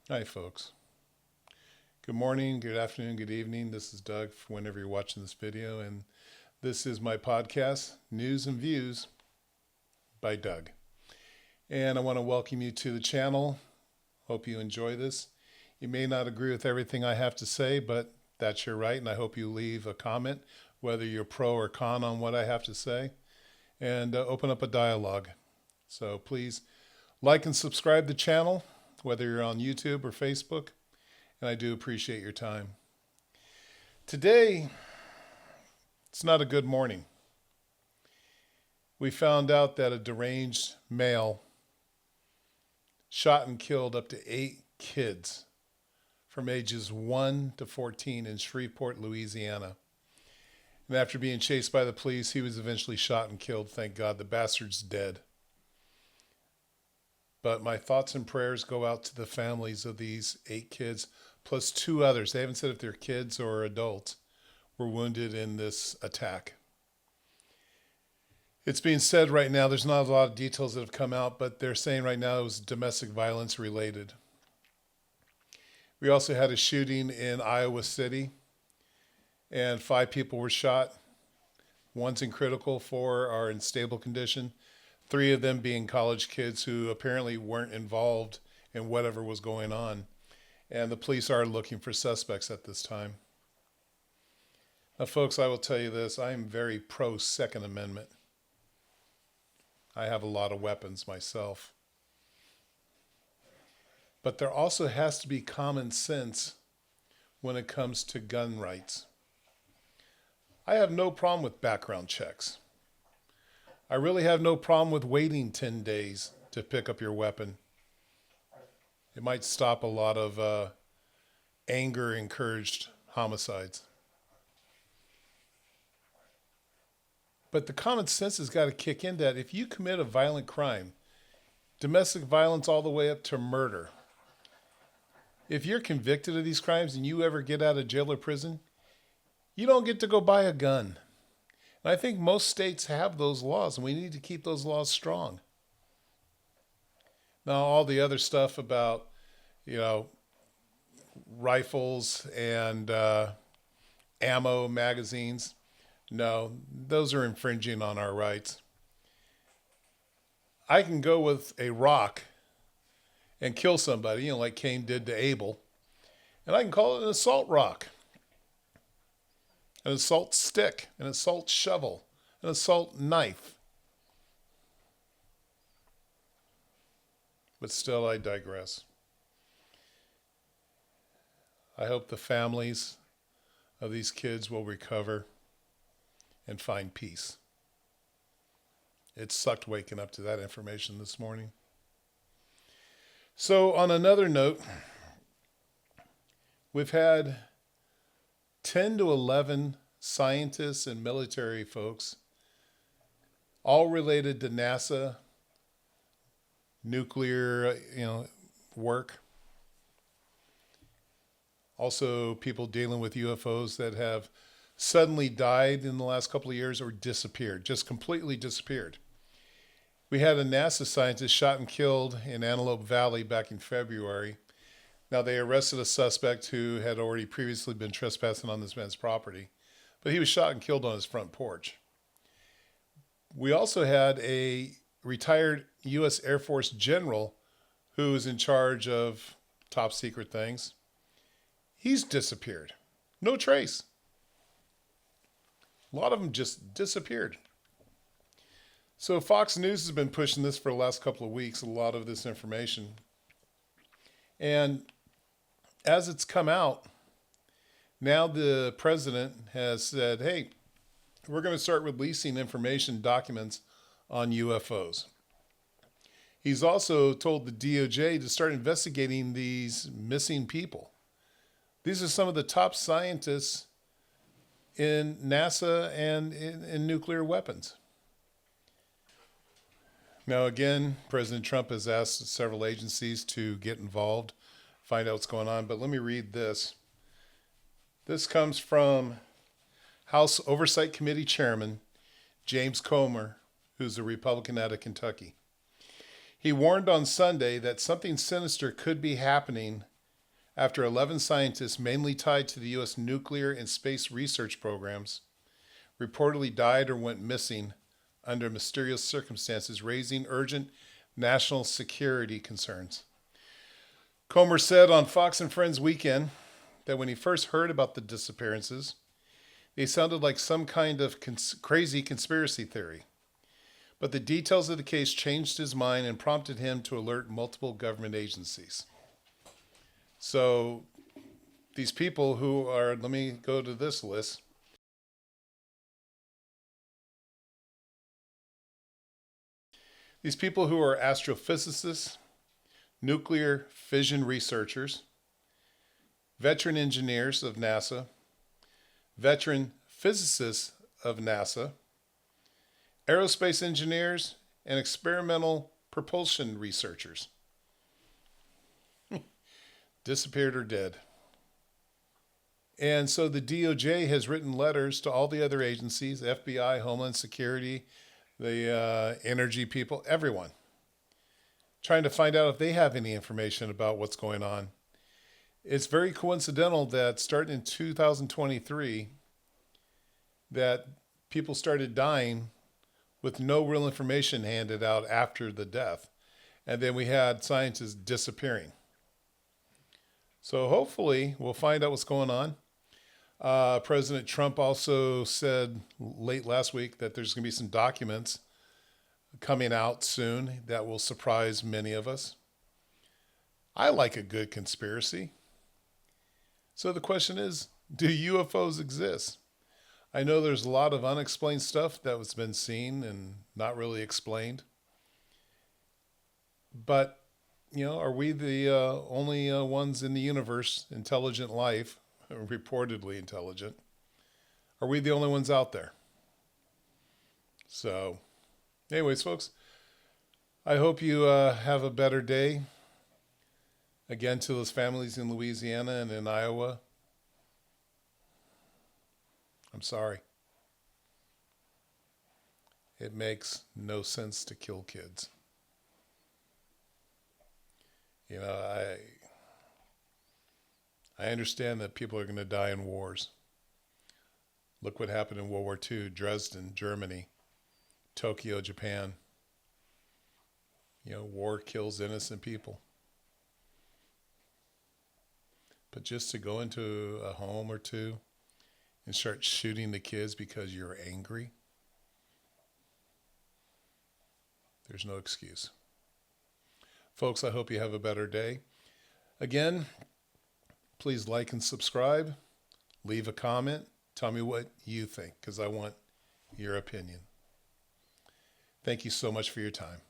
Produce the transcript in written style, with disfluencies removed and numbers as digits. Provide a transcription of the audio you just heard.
Hi, folks. Good morning, good afternoon, good evening. This is Doug, whenever you're watching this video, and this is my podcast, News and Views by Doug. And I want to welcome you to the channel. Hope you enjoy this. You may not agree with everything I have to say, but that's your right, and I hope you leave a comment, whether you're pro or con on what I have to say, and open up a dialogue. So please like and subscribe to the channel, whether you're on YouTube or Facebook. And I do appreciate your time. Today, it's not a good morning. We found out that a deranged male shot and killed up to 8 kids from ages 1 to 14 in Shreveport, Louisiana. And after being chased by the police, he was eventually shot and killed. Thank God the bastard's dead. But my thoughts and prayers go out to the families of these 8 kids, plus 2 others. They haven't said if they're kids or adults were wounded in this attack. It's being said right now, there's not a lot of details that have come out, but they're saying right now it was domestic violence related. We also had a shooting in Iowa City, and 5 people were shot. One's in critical, 4 are in stable condition. 3 of them being college kids who apparently weren't involved in whatever was going on. And the police are looking for suspects at this time. Now, folks, I will tell you this. I am very pro Second Amendment. I have a lot of weapons myself. But there also has to be common sense when it comes to gun rights. I have no problem with background checks. I really have no problem with waiting 10 days to pick up your weapon. It might stop a lot of anger-encouraged homicides. But the common sense has got to kick in that if you commit a violent crime, domestic violence all the way up to murder, if you're convicted of these crimes and you ever get out of jail or prison, you don't get to go buy a gun. And I think most states have those laws, and we need to keep those laws strong. Now, all the other stuff about, rifles and ammo, magazines, no, those are infringing on our rights. I can go with a rock and kill somebody, like Cain did to Abel, and I can call it an assault rock, an assault stick, an assault shovel, an assault knife. But still, I digress. I hope the families of these kids will recover and find peace. It sucked waking up to that information this morning. So on another note, we've had 10 to 11 scientists and military folks, all related to NASA, nuclear, work. Also, people dealing with UFOs that have suddenly died in the last couple of years or disappeared, just completely disappeared. We had a NASA scientist shot and killed in Antelope Valley back in February. Now, they arrested a suspect who had already previously been trespassing on this man's property, but he was shot and killed on his front porch. We also had a retired U.S. Air Force general who was in charge of top secret things. He's disappeared. No trace. A lot of them just disappeared. So Fox News has been pushing this for the last couple of weeks, a lot of this information. And as it's come out, now the president has said, hey, we're going to start releasing information documents on UFOs. He's also told the DOJ to start investigating these missing people. These are some of the top scientists in NASA and in nuclear weapons. Now, again, President Trump has asked several agencies to get involved, find out what's going on. But let me read this. This comes from House Oversight Committee Chairman James Comer, who's a Republican out of Kentucky. He warned on Sunday that something sinister could be happening after 11 scientists, mainly tied to the U.S. nuclear and space research programs, reportedly died or went missing under mysterious circumstances, raising urgent national security concerns. Comer said on Fox and Friends Weekend that when he first heard about the disappearances, they sounded like some kind of crazy conspiracy theory. But the details of the case changed his mind and prompted him to alert multiple government agencies. So these people who are, let me go to this list. These people who are astrophysicists, nuclear fission researchers, veteran engineers of NASA, veteran physicists of NASA, aerospace engineers, and experimental propulsion researchers. Disappeared or dead. And so the DOJ has written letters to all the other agencies, FBI, Homeland Security, the energy people, everyone, trying to find out if they have any information about what's going on. It's very coincidental that starting in 2023, that people started dying with no real information handed out after the death. And then we had scientists disappearing. So hopefully we'll find out what's going on. President Trump also said late last week that there's going to be some documents coming out soon that will surprise many of us. I like a good conspiracy. So the question is, do UFOs exist? I know there's a lot of unexplained stuff that has been seen and not really explained. But, are we the only ones in the universe, intelligent life, reportedly intelligent? Are we the only ones out there? So, anyways, folks, I hope you have a better day. Again, to those families in Louisiana and in Iowa, I'm sorry. It makes no sense to kill kids. I understand that people are going to die in wars. Look what happened in World War II, Dresden, Germany, Tokyo, Japan. War kills innocent people. But just to go into a home or two and start shooting the kids because you're angry, there's no excuse. Folks, I hope you have a better day. Again, please like and subscribe. Leave a comment. Tell me what you think, because I want your opinion. Thank you so much for your time.